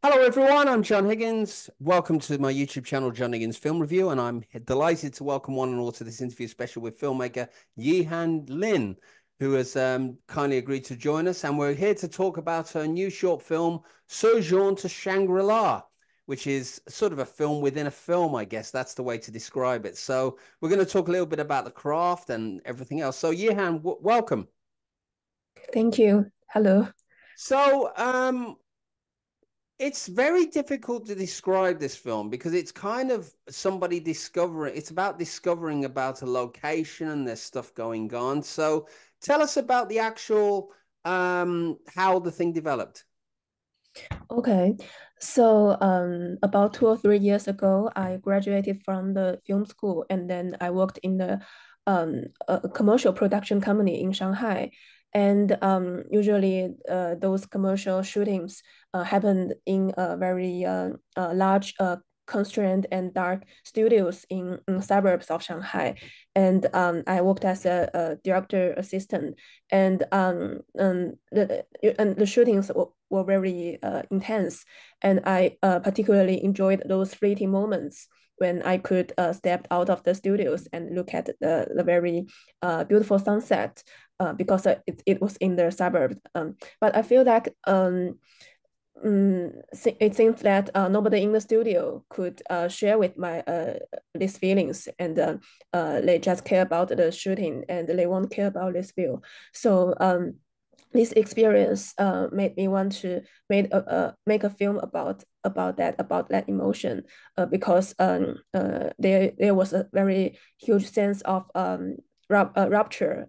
Hello, everyone. I'm John Higgins. Welcome to my YouTube channel, John Higgins Film Review, and I'm delighted to welcome one and all to this interview special with filmmaker Yihan Lin, who has kindly agreed to join us. And we're here to talk about her new short film, Sojourn To Shangri-La, which is sort of a film within a film, I guess. That's the way to describe it. So we're going to talk a little bit about the craft and everything else. So Yihan, welcome. Thank you. Hello. So, it's very difficult to describe this film because it's kind of somebody discovering, it's about discovering about a location and there's stuff going on. So tell us about the actual how the thing developed. Okay. About 2 or 3 years ago, I graduated from the film school and then I worked in a commercial production company in Shanghai. And usually, those commercial shootings happened in very large, constrained and dark studios in suburbs of Shanghai. And I worked as a director assistant. And the shootings were very intense, and I particularly enjoyed those fleeting moments when I could step out of the studios and look at the very beautiful sunset because it was in the suburbs. But I feel like it seems that nobody in the studio could share with my these feelings, and they just care about the shooting and they won't care about this view. So this experience made me want to make a film about that emotion because there was a very huge sense of rupture,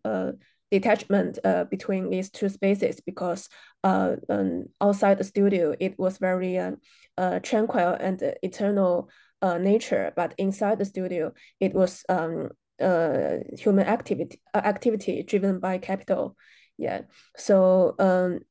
detachment between these two spaces because outside the studio it was very tranquil and eternal nature, but inside the studio it was human activity driven by capital. Yeah. So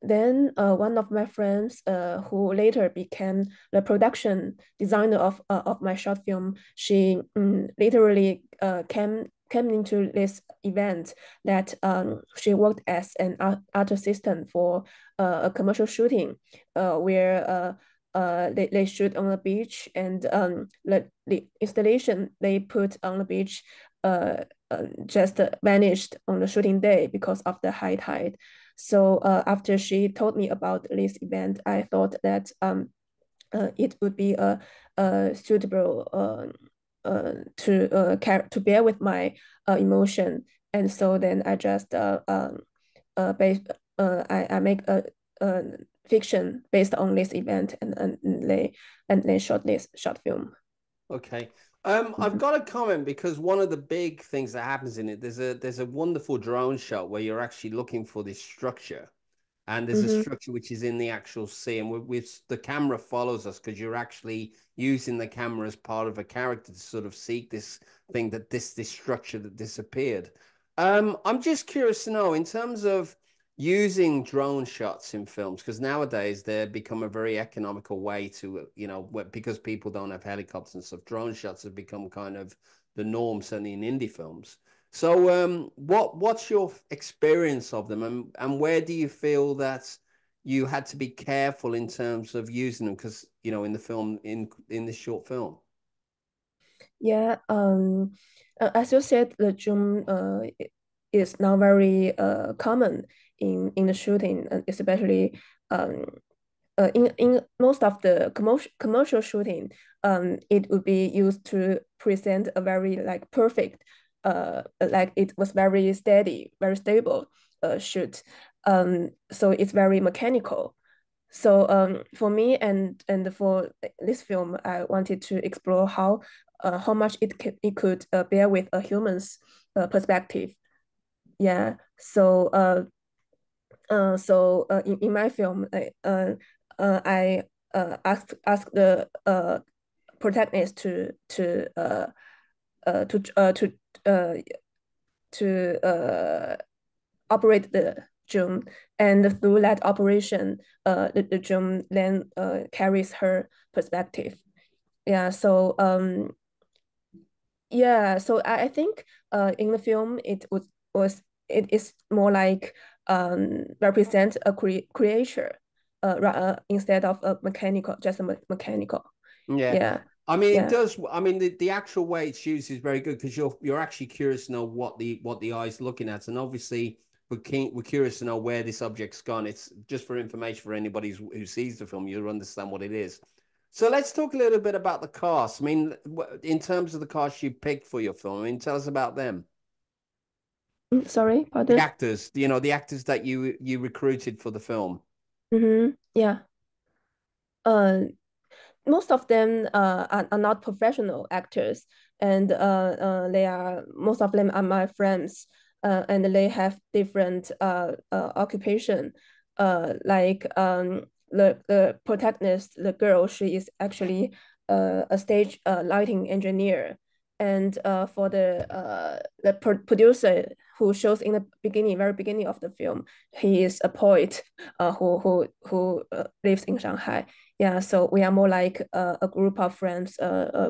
then one of my friends, who later became the production designer of my short film, she literally came into this event that she worked as an art assistant for a commercial shooting, where they shoot on the beach, and the installation they put on the beach just vanished on the shooting day because of the high tide. So after she told me about this event, I thought that it would be a suitable to bear with my emotion, and so then I just base I make a fiction based on this event, and they shot this short film. Okay. I've got a comment because one of the big things that happens in it, there's a wonderful drone shot where you're actually looking for this structure. And there's a Mm-hmm. structure which is in the actual sea, and the camera follows us because you're actually using the camera as part of a character to sort of seek this thing that this structure that disappeared. I'm just curious to know in terms of using drone shots in films because nowadays they're become a very economical way to because people don't have helicopters and stuff. Drone shots have become kind of the norm, certainly in indie films. So, what's your experience of them, and where do you feel that you had to be careful in terms of using them? Because in the film, in this short film. Yeah, as you said, the Zoom is now very common in the shooting, and especially um, in most of the commercial shooting, it would be used to present a very like perfect, like it was very steady, very stable shoot. So it's very mechanical. So for me and for this film, I wanted to explore how much it could bear with a human's perspective. Yeah. In my film, I asked the protagonist uh, to uh, to uh, to operate the drone, and through that operation, the drone then carries her perspective. Yeah. I think in the film it is more like represent a creature. instead of a mechanical, just a mechanical. Yeah. Yeah, I mean, it yeah. does. I mean, the actual way it's used is very good because you're actually curious to know what the eye's looking at, and obviously we're curious to know where this object's gone. It's just for information for anybody who sees the film, you'll understand what it is. So let's talk a little bit about the cast. I mean, in terms of the cast you picked for your film, I mean, tell us about them. Sorry, The pardon. actors, the actors that you recruited for the film. Yeah. Uh, Most of them are not professional actors, and they are most of them are my friends, and they have different occupation. Like the protagonist, the girl, she is actually a stage lighting engineer, and for the producer who shows in the beginning, very beginning of the film, he is a poet who lives in Shanghai. Yeah, so we are more like a group of friends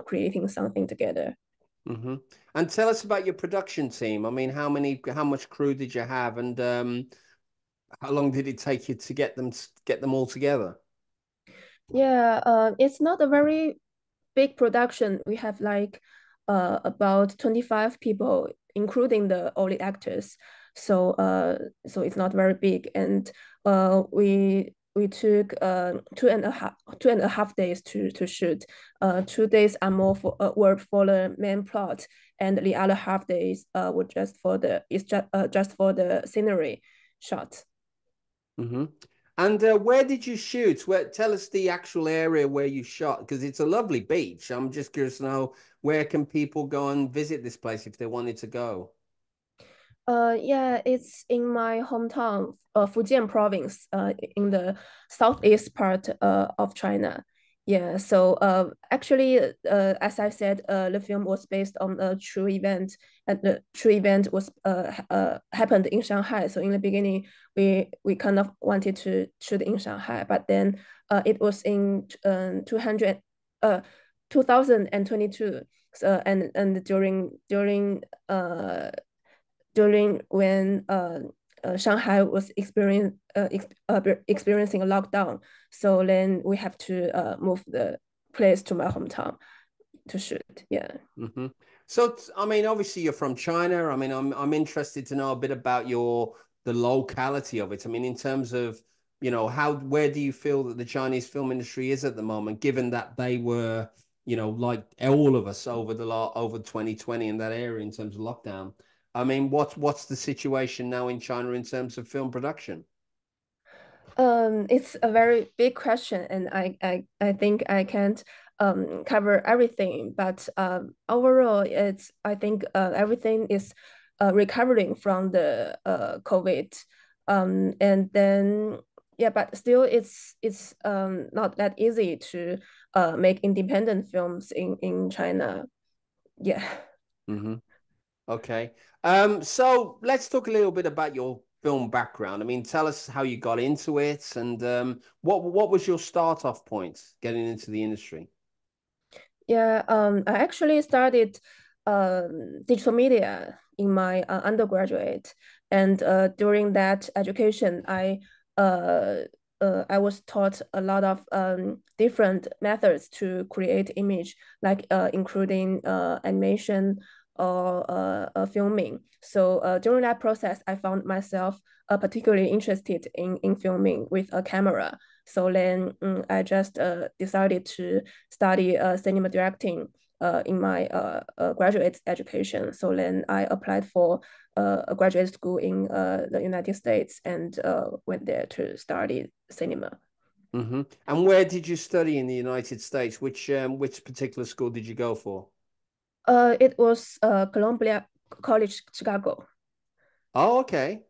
creating something together. Hmm. And tell us about your production team. I mean, how much crew did you have, and how long did it take you to get them all together? Yeah, it's not a very big production. We have like about 25 people, including the all the actors. So it's not very big, and we took 2.5 days to shoot. 2 days are more for were for the main plot, and the other half days were just for the scenery shots. Hmm. And where did you shoot? Where tell us the actual area where you shot because it's a lovely beach. I'm just curious to know where can people go and visit this place if they wanted to go. Yeah, it's in my hometown, Fujian province, in the southeast part of China. Yeah, so actually, as I said, the film was based on a true event, and the true event was happened in Shanghai. So in the beginning, we kind of wanted to shoot in Shanghai, but then it was in 2022. So and during when Shanghai was experiencing a lockdown. So then we have to move the place to my hometown to shoot. Yeah. Hmm. So, I mean, obviously you're from China. I mean, I'm interested to know a bit about the locality of it. I mean, in terms of, how where do you feel that the Chinese film industry is at the moment, given that they were, like all of us over 2020 in that area in terms of lockdown. I mean, what's the situation now in China in terms of film production? It's a very big question, and I think I can't cover everything. But overall, I think everything is recovering from the COVID, and then yeah, but still, it's not that easy to make independent films in China. Yeah. Hmm. Okay. So let's talk a little bit about your film background. I mean, tell us how you got into it and what was your start off point getting into the industry? Yeah, I actually studied digital media in my undergraduate, and during that education, I was taught a lot of different methods to create image, like including animation or filming. So during that process, I found myself particularly interested in filming with a camera. So then I just decided to study cinema directing in my graduate education. So then I applied for a graduate school in the United States and went there to study cinema. Hmm. And where did you study in the United States? Which particular school did you go for? It was Columbia College, Chicago. Oh, okay.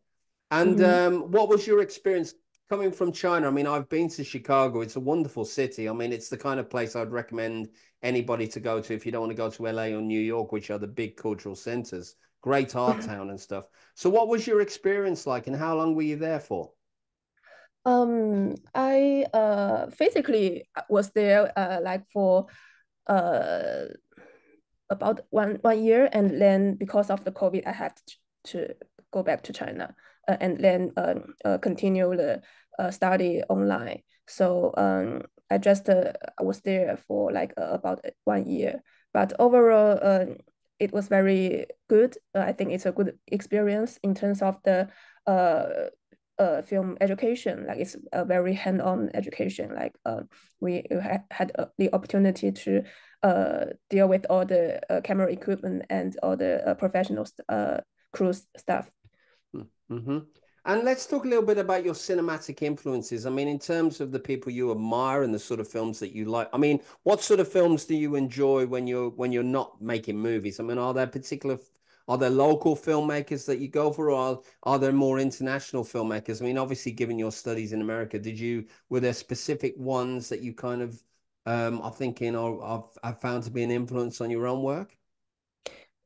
And Mhm. what was your experience coming from China? I mean, I've been to Chicago. It's a wonderful city. I mean, it's the kind of place I'd recommend anybody to go to if you don't want to go to LA or New York, which are the big cultural centers. Great art town and stuff. So, what was your experience like, and how long were you there for? I physically was there like for uh about one year, and then because of the COVID, I had to go back to China and then continue study online. So I just was there for like about 1 year. But overall, it was very good. I think it's a good experience in terms of the film education. Like it's a very hand-on education. Like we had the opportunity to deal with all the camera equipment and all the professional crew staff. Mm-hmm. And let's talk a little bit about your cinematic influences. I mean, in terms of the people you admire and the sort of films that you like. I mean, what sort of films do you enjoy when you're not making movies? I mean, are there local filmmakers that you go for, or are there more international filmmakers? I mean, obviously, given your studies in America, were there specific ones that you kind of are thinking or have found to be an influence on your own work?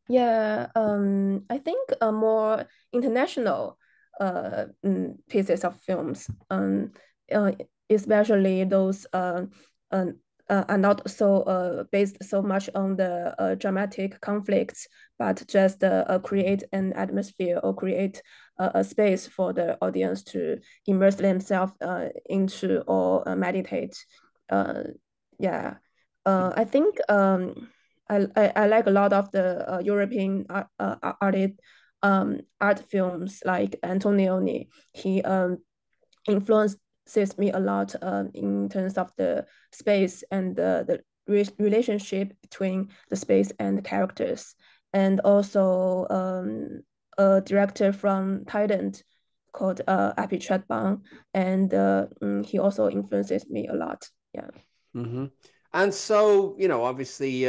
Yeah, I think more international pieces of films, uh, especially those are not so based so much on the dramatic conflicts, but just create an atmosphere or create a space for the audience to immerse themselves into or meditate. Uh, yeah, I think I like a lot of the European art films like Antonioni. He influences me a lot in terms of the space and the relationship between the space and the characters. And also a director from Thailand called Apichat Bang, and he also influences me a lot. Yeah. Hmm. And so, obviously,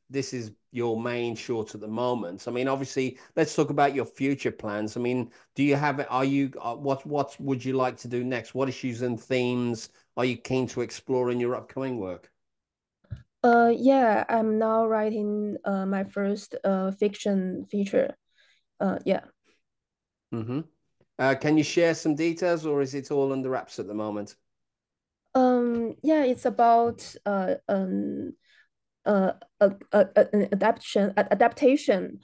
this is your main short at the moment. I mean, obviously, let's talk about your future plans. I mean, do you have? Are you? What would you like to do next? What issues and themes are you keen to explore in your upcoming work? Yeah, I'm now writing my first fiction feature. Yeah. Hmm. Can you share some details, or is it all under wraps at the moment? Yeah, it's about an adaptation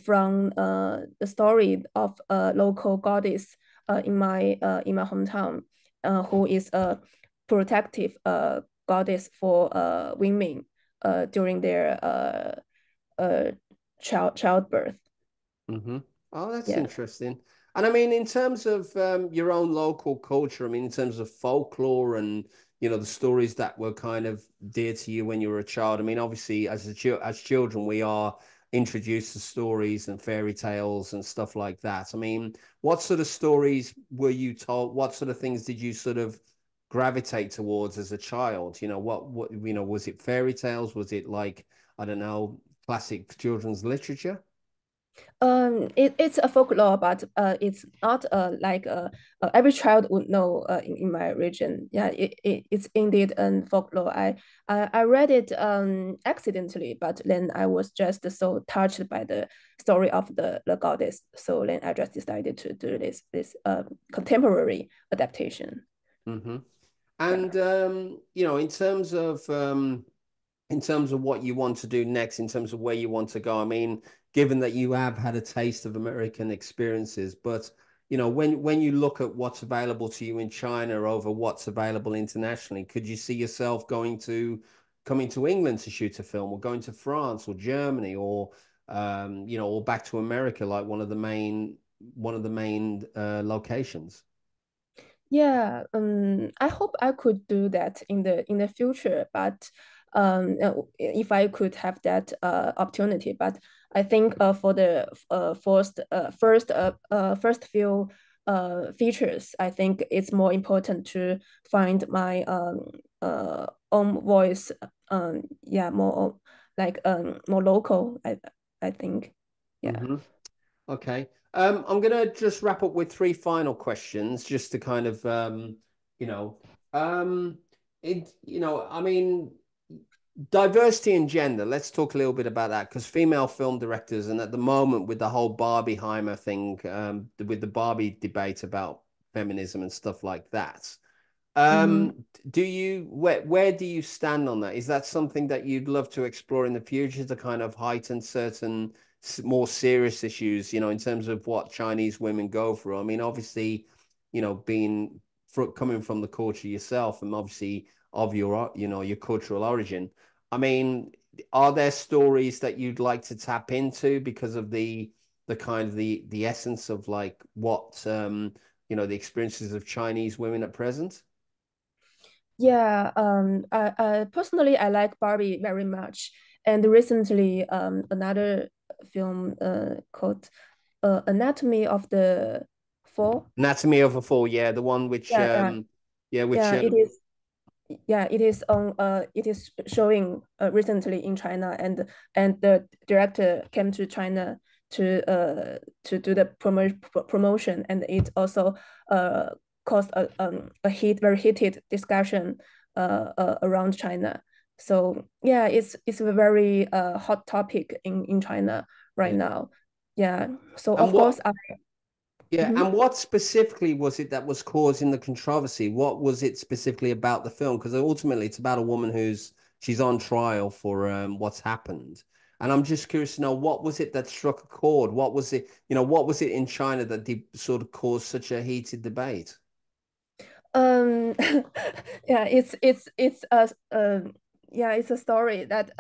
from the story of a local goddess in my hometown, who is a protective goddess for women during their uh childbirth. Hmm. Oh, that's Yeah. interesting. And I mean, in terms of your own local culture, I mean, in terms of folklore and the stories that were kind of dear to you when you were a child. I mean, obviously, as children, we are introduced to stories and fairy tales and stuff like that. I mean, what sort of stories were you told? What sort of things did you sort of gravitate towards as a child? What was it fairy tales? Was it like, I don't know, classic children's literature? It's a folklore, but it's not like every child would know in my region. Yeah, it's indeed an folklore. I read it accidentally, but then I was just so touched by the story of the goddess. So then I just decided to do this contemporary adaptation. Hmm. Yeah. And in terms of what you want to do next, in terms of where you want to go, I mean, given that you have had a taste of American experiences, but when you look at what's available to you in China over what's available internationally, could you see yourself coming to England to shoot a film, or going to France or Germany, or or back to America, like one of the main locations? Yeah, I hope I could do that in the future, but if I could have that opportunity. But I think for the first few features, I think it's more important to find my own voice. Yeah, more like more local. I think. Yeah. Hmm. Okay. I'm gonna just wrap up with three final questions, just to kind of, you know, um, I mean, diversity and gender. Let's talk a little bit about that, because female film directors, and at the moment with the whole Barbieheimer thing, with the Barbie debate about feminism and stuff like that. Mm. Where do you stand on that? Is that something that you'd love to explore in the future to kind of heighten certain more serious issues, in terms of what Chinese women go through? I mean, obviously, being coming from the culture yourself, and obviously of your, your cultural origin. I mean, are there stories that you'd like to tap into because of the kind of the essence of like what the experiences of Chinese women at present? Yeah, personally, I like Barbie very much. And recently, another film called Anatomy of the Fall. Anatomy of a Fall, yeah, the one which Yeah, yeah, yeah, which yeah. It is. Yeah, it is on. It is showing recently in China, and the director came to China to do the promotion, and it also caused a very heated discussion around China. So yeah, it's a very hot topic in China right yeah. now. Yeah. So And of course what I. Yeah, Mhm. and what specifically was it that was causing the controversy? What was it specifically about the film? Because ultimately, it's about a woman she's on trial for what's happened, and I'm just curious to know what was it that struck a chord? What was it? What was it in China that sort of caused such a heated debate? Um, yeah, it's a yeah, it's a story that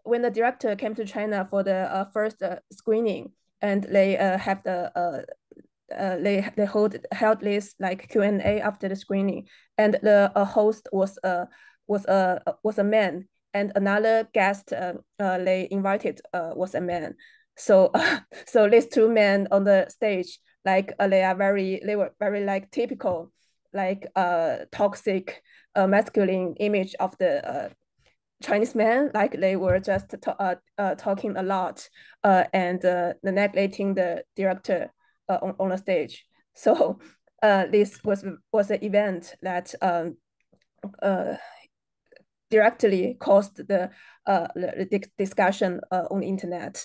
when the director came to China for the first screening, and they have the they held this like Q&A after the screening, and the host was a man, and another guest they invited was a man. So so these two men on the stage, like they were very like typical like toxic masculine image of the Chinese men, like they were just talking a lot and neglecting the director on the stage. So this was an event that uh, directly caused the discussion on the internet.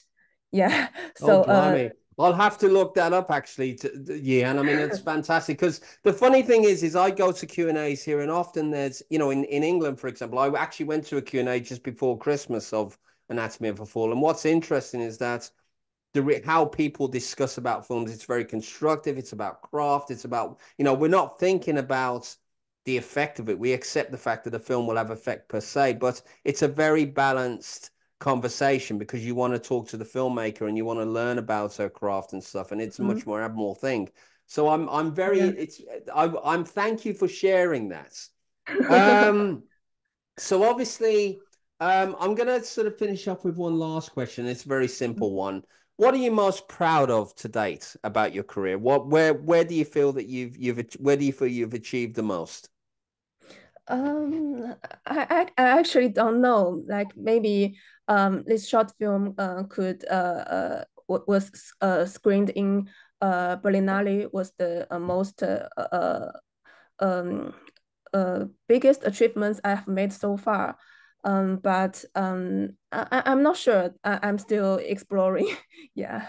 Yeah. Oh, So blimey. I'll have to look that up actually. Yeah, and I mean it's fantastic because the funny thing is I go to Q&As here, and often there's, in England, for example, I actually went to a Q&A just before Christmas of Anatomy of a Fall, and what's interesting is that how people discuss about films, it's very constructive. It's about craft. It's about, we're not thinking about the effect of it. We accept the fact that the film will have effect per se, but it's a very balanced conversation because you want to talk to the filmmaker and you want to learn about her craft and stuff, and it's a much mhm, more admirable thing. So I'm very yeah. it's I'm thank you for sharing that. Um, so obviously, I'm gonna sort of finish up with one last question. It's a very simple one. What are you most proud of to date about your career? Where do you feel that where do you feel you've achieved the most? I actually don't know. Like maybe this short film could was screened in Berlinale, was the most um biggest achievements I have made so far. But I'm not sure. I'm still exploring. Yeah.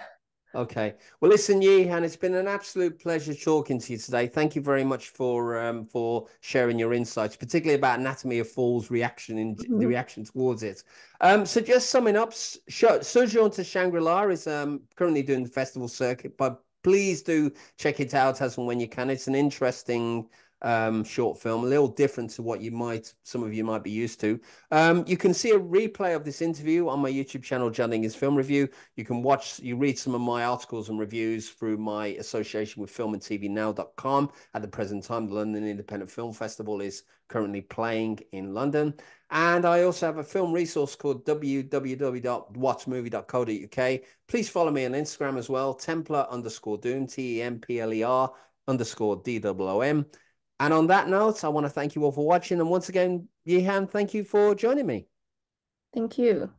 Okay. Well, listen, Yihan, it's been an absolute pleasure talking to you today. Thank you very much for sharing your insights, particularly about Anatomy of Fall's reaction in the Mhm. reaction towards it. So just summing up, Sojourn to Shangri-La is currently doing the festival circuit, but please do check it out as and when you can. It's an interesting short film, a little different to what some of you might be used to. You can see a replay of this interview on my YouTube channel, Judding's Film Review. You read some of my articles and reviews through my association with filmandtvnow.com. At the present time, the London Independent Film Festival is currently playing in London. And I also have a film resource called www.watchmovie.co.uk. Please follow me on Instagram as well, Templar_Doom, TEMPLER_DOOM. And on that note, I want to thank you all for watching. And once again, Yihan, thank you for joining me. Thank you.